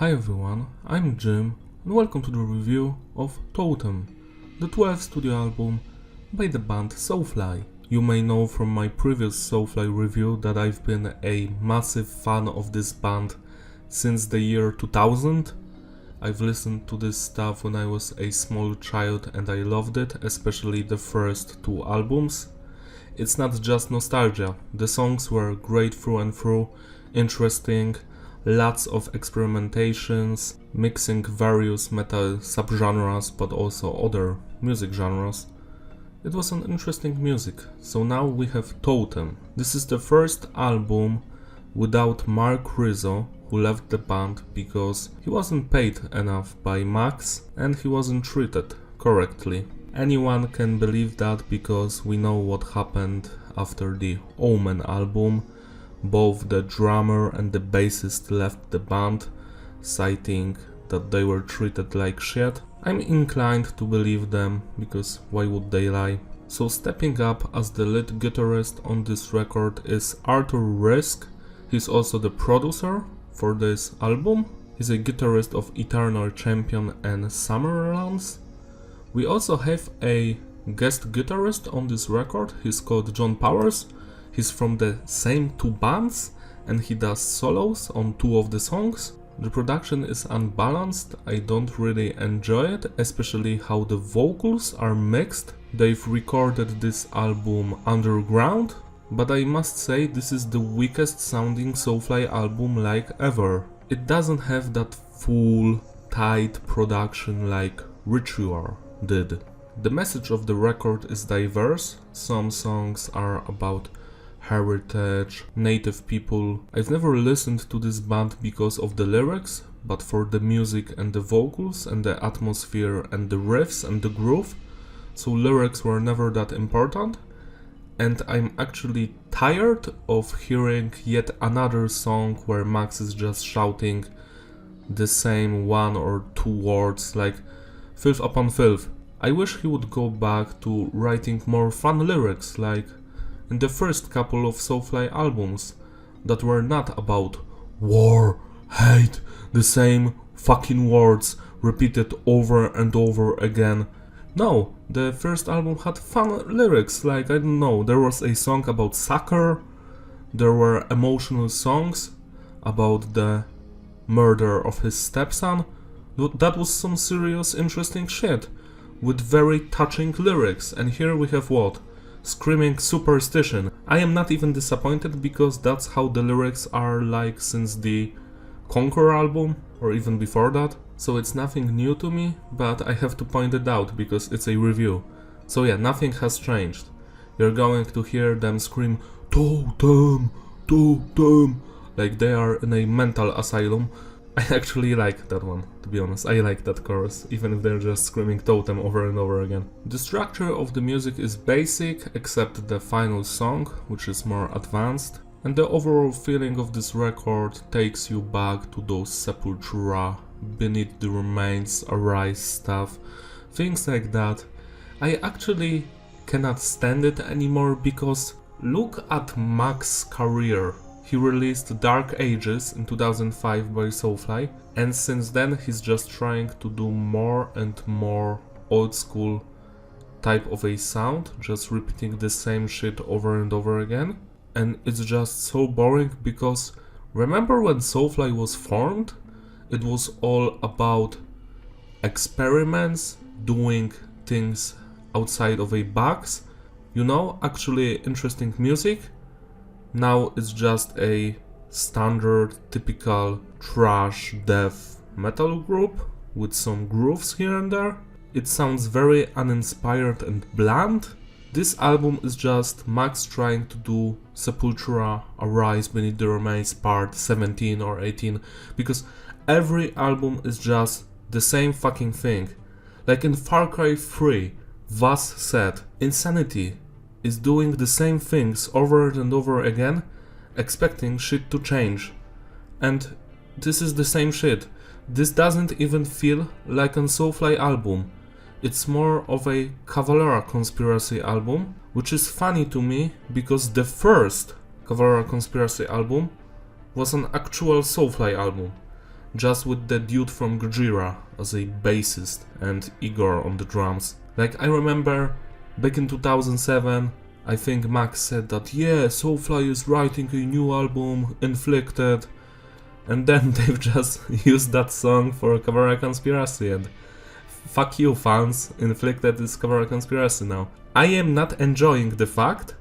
Hi everyone, I'm Jim and welcome to the review of Totem, the 12th studio album by the band Soulfly. You may know from my previous Soulfly review that I've been a massive fan of this band since the year 2000. I've listened to this stuff when I was a small child and I loved it, especially the first two albums. It's not just nostalgia, the songs were great through and through, interesting, lots of experimentations, mixing various metal subgenres but also other music genres. It was an interesting music. So now we have Totem. This is the first album without Mark Rizzo, who left the band because he wasn't paid enough by Max and he wasn't treated correctly. Anyone can believe that because we know what happened after the Omen album. Both the drummer and the bassist left the band, citing that they were treated like shit. I'm inclined to believe them, because why would they lie? So stepping up as the lead guitarist on this record is Arthur Risk. He's also the producer for this album. He's a guitarist of Eternal Champion and Summerlands. We also have a guest guitarist on this record. He's called John Powers. He's from the same two bands and he does solos on two of the songs. The production is unbalanced, I don't really enjoy it, especially how the vocals are mixed. They've recorded this album underground, but I must say this is the weakest sounding Soulfly album like ever. It doesn't have that full, tight production like Ritual did. The message of the record is diverse. Some songs are about heritage, native people. I've never listened to this band because of the lyrics, but for the music and the vocals and the atmosphere and the riffs and the groove. So lyrics were never that important. And I'm actually tired of hearing yet another song where Max is just shouting the same one or two words like filth upon filth. I wish he would go back to writing more fun lyrics like in the first couple of Soulfly albums that were not about war, hate, the same fucking words repeated over and over again. No, the first album had fun lyrics, like I don't know, there was a song about soccer, there were emotional songs about the murder of his stepson. That was some serious interesting shit with very touching lyrics, and here we have what? Screaming superstition. I am not even disappointed because that's how the lyrics are like since the Conquer album or even before that. So it's nothing new to me, but I have to point it out because it's a review. So yeah, nothing has changed. You're going to hear them scream Totem, Totem, like they are in a mental asylum. I actually like that one, to be honest. I like that chorus, even if they're just screaming Totem over and over again. The structure of the music is basic, except the final song, which is more advanced. And the overall feeling of this record takes you back to those Sepultura, Beneath the Remains, Arise stuff, things like that. I actually cannot stand it anymore because look at Max's career. He released Dark Ages in 2005 by Soulfly, and since then he's just trying to do more and more old school type of a sound, just repeating the same shit over and over again. And it's just so boring because remember when Soulfly was formed? It was all about experiments, doing things outside of a box, you know, actually interesting music. Now it's just a standard, typical trash death metal group with some grooves here and there. It sounds very uninspired and bland. This album is just Max trying to do Sepultura, Arise, Beneath the Remains part 17 or 18, because every album is just the same fucking thing. Like in Far Cry 3, Vass said, Insanity is doing the same things over and over again, expecting shit to change. And this is the same shit. This doesn't even feel like a Soulfly album. It's more of a Cavalera Conspiracy album, which is funny to me because the first Cavalera Conspiracy album was an actual Soulfly album. just with the dude from Gojira as a bassist and Igor on the drums. Like, I remember back in 2007, I think Max said that, yeah, Soulfly is writing a new album, Inflicted, and then they've just used that song for Cover a Conspiracy, and fuck you fans, Inflicted is Cover a Conspiracy now. I am not enjoying the fact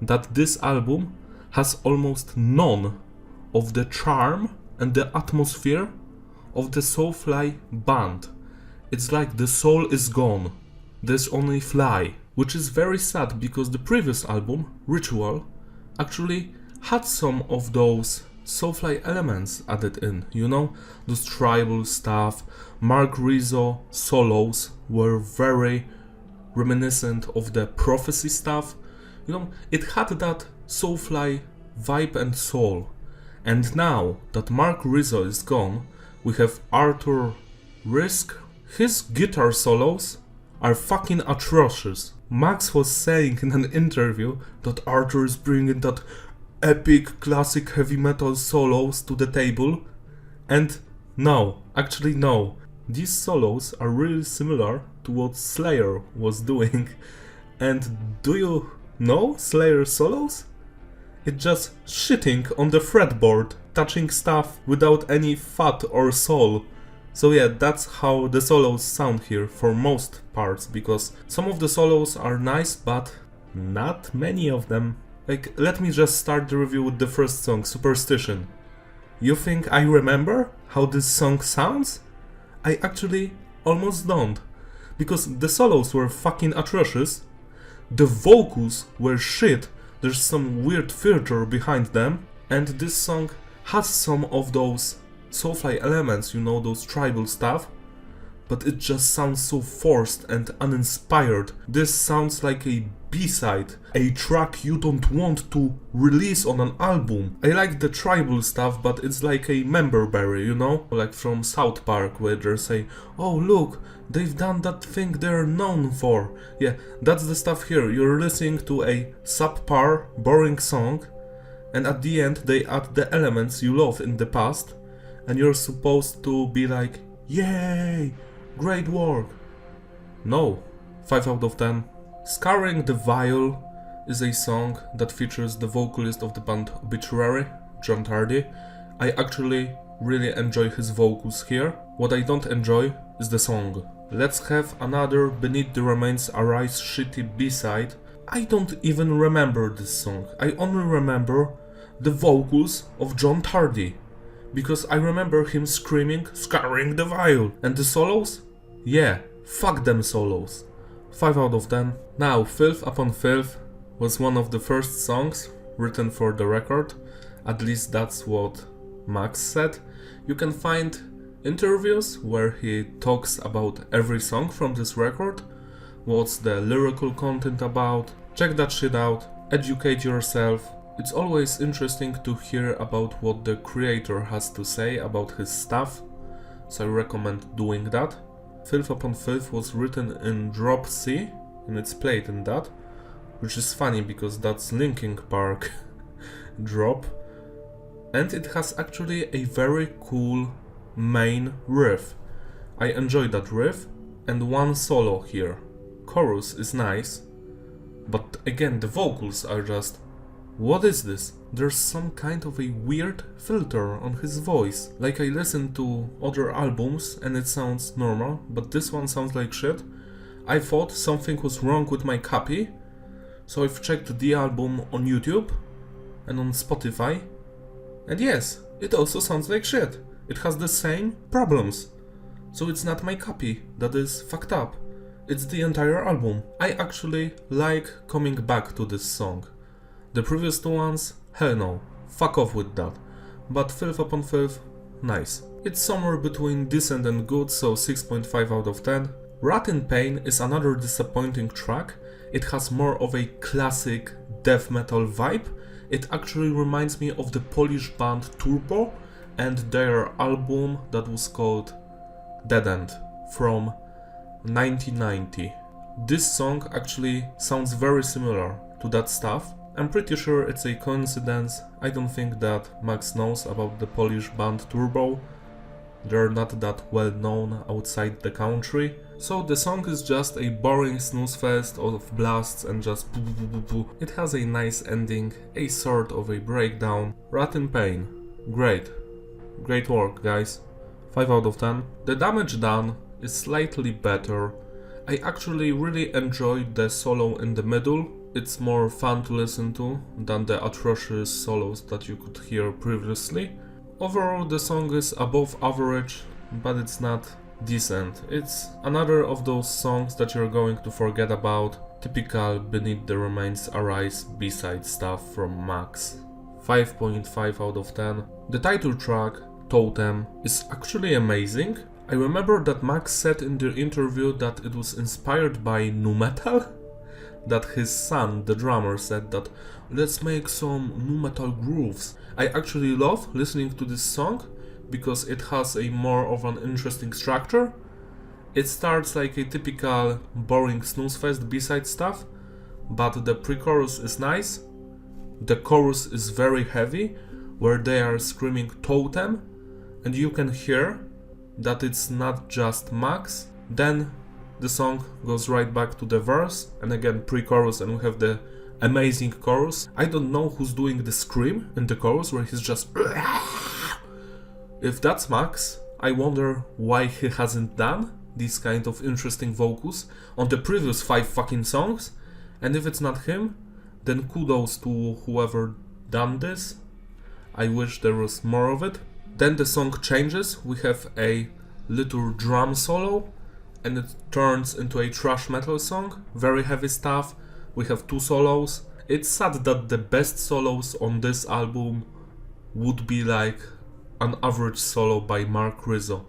that this album has almost none of the charm and the atmosphere of the Soulfly band. It's like the soul is gone, there's only fly, which is very sad because the previous album, Ritual, actually had some of those Soulfly elements added in, you know, those tribal stuff. Mark Rizzo solos were very reminiscent of the Prophecy stuff, you know, it had that Soulfly vibe and soul. And now that Mark Rizzo is gone, we have Arthur Risk. His guitar solos are fucking atrocious. Max was saying in an interview that Arthur is bringing that epic classic heavy metal solos to the table, and no, actually no. These solos are really similar to what Slayer was doing. And do you know Slayer solos? It's just shitting on the fretboard, touching stuff without any fat or soul. So yeah, that's how the solos sound here for most parts, because some of the solos are nice, but not many of them. Like, let me just start the review with the first song, Superstition. You think I remember how this song sounds? I actually almost don't, because the solos were fucking atrocious, the vocals were shit, there's some weird filter behind them, and this song has some of those Soulfly elements, you know, those tribal stuff, but it just sounds so forced and uninspired. This sounds like a B-side, a track you don't want to release on an album. I like the tribal stuff, but it's like a member berry, you know? Like from South Park, where they say, oh look, they've done that thing they're known for. Yeah, that's the stuff here. You're listening to a subpar, boring song, and at the end they add the elements you love in the past, and you're supposed to be like, yay, great work. No, 5 out of 10. Scarring the Vial is a song that features the vocalist of the band Obituary, John Tardy. I actually really enjoy his vocals here. What I don't enjoy is the song. Let's have another Beneath the Remains Arise shitty B-side. I don't even remember this song. I only remember the vocals of John Tardy, because I remember him screaming, Scarring the Vial. And the solos? Yeah, fuck them solos. 5 out of 10. Now, Filth Upon Filth was one of the first songs written for the record. At least that's what Max said. You can find interviews where he talks about every song from this record. What's the lyrical content about? Check that shit out. Educate yourself. It's always interesting to hear about what the creator has to say about his stuff, so I recommend doing that. Filth Upon Filth was written in drop C, and it's played in that, which is funny because that's Linkin Park drop, and it has actually a very cool main riff. I enjoy that riff, and one solo here. Chorus is nice, but again the vocals are just, what is this? There's some kind of a weird filter on his voice. Like, I listen to other albums and it sounds normal, but this one sounds like shit. I thought something was wrong with my copy, so I've checked the album on YouTube and on Spotify, and yes, it also sounds like shit. It has the same problems. So it's not my copy that is fucked up. It's the entire album. I actually like coming back to this song. The previous two ones, hell no, fuck off with that. But Filth Upon Filth, nice. It's somewhere between decent and good, so 6.5 out of 10. Rat in Pain is another disappointing track. It has more of a classic death metal vibe. It actually reminds me of the Polish band Turbo and their album that was called Dead End from 1990. This song actually sounds very similar to that stuff. I'm pretty sure it's a coincidence. I don't think that Max knows about the Polish band Turbo, they're not that well known outside the country. So the song is just a boring snooze fest of blasts and just boo boo boo boo. It has a nice ending, a sort of a breakdown. Rat in Pain. Great. Great work, guys. 5 out of 10. The damage done is slightly better. I actually really enjoyed the solo in the middle. It's more fun to listen to than the atrocious solos that you could hear previously. Overall, the song is above average, but it's not decent. It's another of those songs that you're going to forget about. Typical Beneath the Remains Arise B-side stuff from Max. 5.5 out of 10. The title track, Totem, is actually amazing. I remember that Max said in the interview that it was inspired by nu metal. That his son, the drummer, said that let's make some nu metal grooves. I actually love listening to this song because it has a more of an interesting structure. It starts like a typical boring snooze fest B-side stuff, but the pre-chorus is nice. The chorus is very heavy, where they are screaming Totem, and you can hear that it's not just Max. Then the song goes right back to the verse, and again pre-chorus, and we have the amazing chorus. I don't know who's doing the scream in the chorus where he's just if that's Max, I wonder why he hasn't done these kind of interesting vocals on the previous 5 fucking songs. And if it's not him, then kudos to whoever done this. I wish there was more of it. Then the song changes, we have a little drum solo and it turns into a thrash metal song, very heavy stuff. We have 2 solos. It's sad that the best solos on this album would be like an average solo by Mark Rizzo.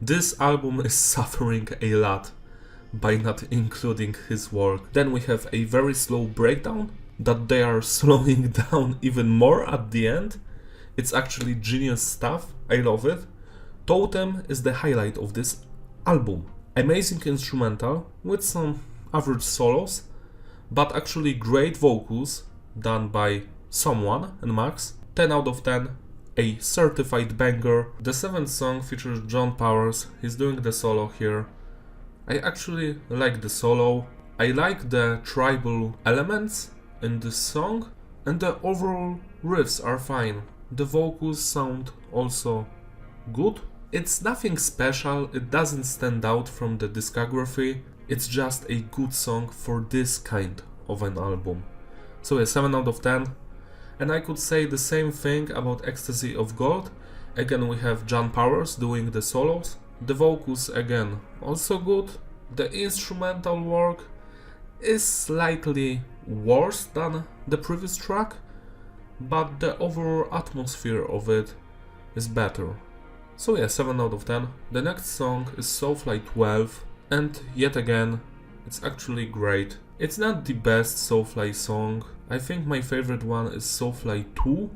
This album is suffering a lot by not including his work. Then we have a very slow breakdown that they are slowing down even more at the end. It's actually genius stuff, I love it. Totem is the highlight of this album. Amazing instrumental with some average solos, but actually great vocals done by someone and Max. 10 out of 10, a certified banger. The 7th song features John Powers, he's doing the solo here. I actually like the solo, I like the tribal elements in this song, and the overall riffs are fine. The vocals sound also good. It's nothing special, it doesn't stand out from the discography, it's just a good song for this kind of an album. So a 7 out of 10. And I could say the same thing about Ecstasy of Gold. Again we have John Powers doing the solos. The vocals again also good. The instrumental work is slightly worse than the previous track, but the overall atmosphere of it is better. So yeah, 7 out of 10. The next song is Soulfly 12, and yet again, it's actually great. It's not the best Soulfly song. I think my favorite one is Soulfly 2,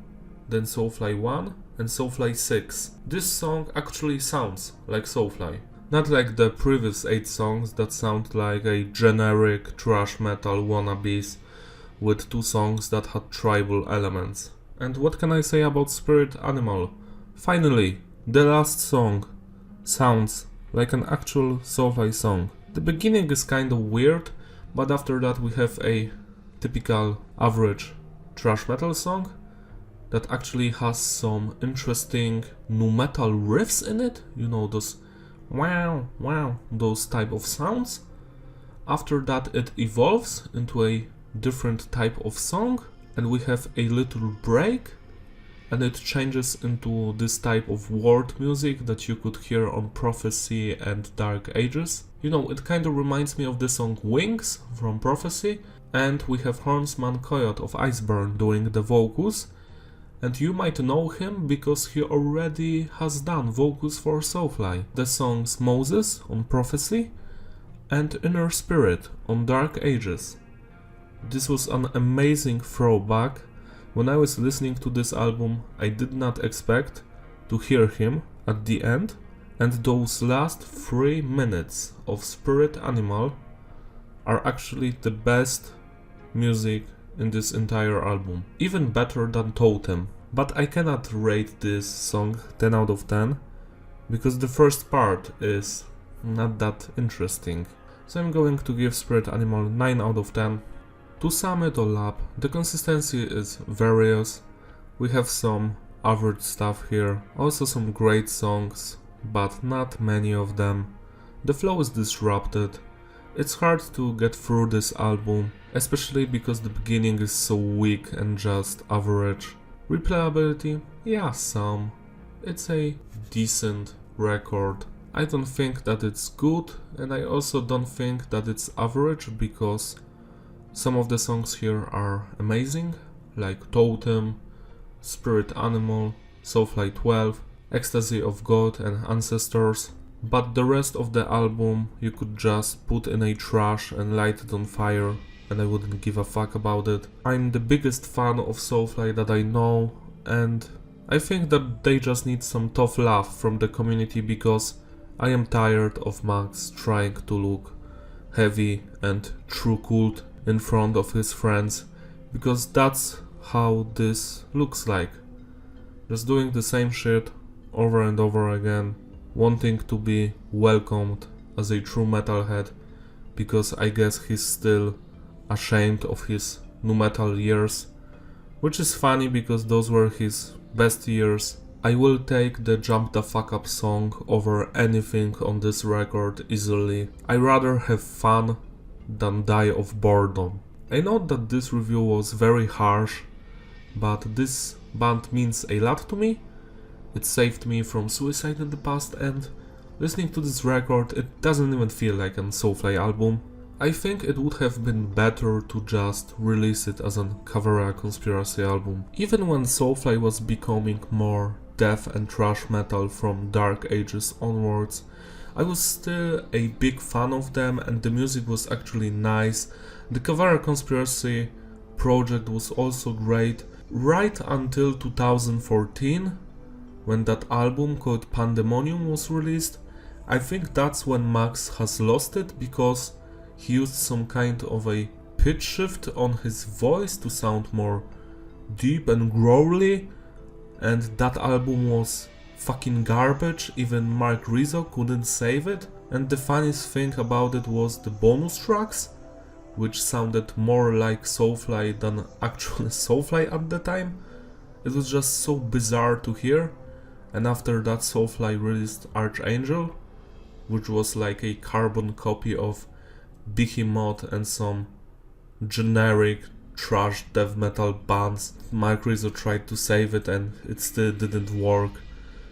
then Soulfly 1, and Soulfly 6. This song actually sounds like Soulfly. Not like the previous 8 songs that sound like a generic thrash metal wannabes with 2 songs that had tribal elements. And what can I say about Spirit Animal? Finally, the last song sounds like an actual Soulfly song. The beginning is kind of weird, but after that we have a typical average thrash metal song that actually has some interesting nu metal riffs in it. You know, those wow, wow, those type of sounds. After that it evolves into a different type of song, and we have a little break, and it changes into this type of world music that you could hear on Prophecy and Dark Ages. You know, it kind of reminds me of the song Wings from Prophecy, and we have Hornsman Coyote of Iceburn doing the vocals, and you might know him because he already has done vocals for Soulfly. The songs Moses on Prophecy and Inner Spirit on Dark Ages. This was an amazing throwback. When I was listening to this album, I did not expect to hear him at the end, and those last 3 minutes of Spirit Animal are actually the best music in this entire album. Even better than Totem. But I cannot rate this song 10 out of 10 because the first part is not that interesting. So I'm going to give Spirit Animal 9 out of 10. To sum it all up, the consistency is various. We have some average stuff here, also some great songs, but not many of them. The flow is disrupted. It's hard to get through this album, especially because the beginning is so weak and just average. Replayability? Yeah, some. It's a decent record. I don't think that it's good, and I also don't think that it's average, because some of the songs here are amazing, like Totem, Spirit Animal, Soulfly 12, Ecstasy of God and Ancestors, but the rest of the album you could just put in a trash and light it on fire, and I wouldn't give a fuck about it. I'm the biggest fan of Soulfly that I know, and I think that they just need some tough love from the community, because I am tired of Max trying to look heavy and true cult in front of his friends, because that's how this looks like. Just doing the same shit over and over again, wanting to be welcomed as a true metalhead, because I guess he's still ashamed of his nu metal years, which is funny because those were his best years. I will take the Jump the Fuck Up song over anything on this record easily. I rather have fun than die of boredom. I know that this review was very harsh, but this band means a lot to me. It saved me from suicide in the past, and listening to this record, it doesn't even feel like a Soulfly album. I think it would have been better to just release it as a Cavalera Conspiracy album. Even when Soulfly was becoming more death and thrash metal from Dark Ages onwards, I was still a big fan of them, and the music was actually nice. The Cavalera Conspiracy project was also great, right until 2014, when that album called Pandemonium was released. I think that's when Max has lost it, because he used some kind of a pitch shift on his voice to sound more deep and growly, and that album was fucking garbage. Even Mark Rizzo couldn't save it, and the funniest thing about it was the bonus tracks, which sounded more like Soulfly than actual Soulfly at the time. It was just so bizarre to hear. And after that, Soulfly released Archangel, which was like a carbon copy of Behemoth and some generic trash death metal bands. Mark Rizzo tried to save it and it still didn't work.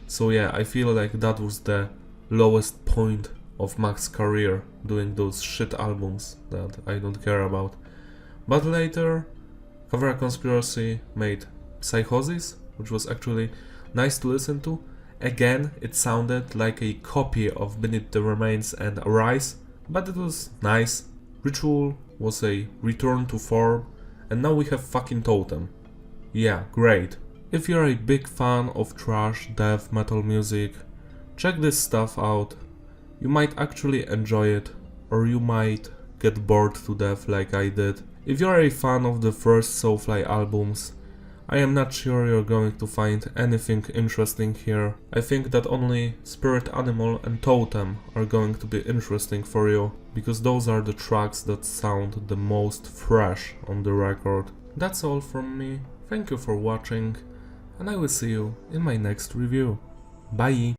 So yeah, I feel like that was the lowest point of Max's career, doing those shit albums that I don't care about. But later, Cavalera Conspiracy made Psychosis, which was actually nice to listen to. Again, it sounded like a copy of Beneath the Remains and Arise, but it was nice. Ritual was a return to form, and now we have fucking Totem. Yeah, great. If you're a big fan of thrash death metal music, check this stuff out. You might actually enjoy it, or you might get bored to death like I did. If you're a fan of the first Soulfly albums, I am not sure you're going to find anything interesting here. I think that only Spirit Animal and Totem are going to be interesting for you, because those are the tracks that sound the most fresh on the record. That's all from me. Thank you for watching, and I will see you in my next review. Bye!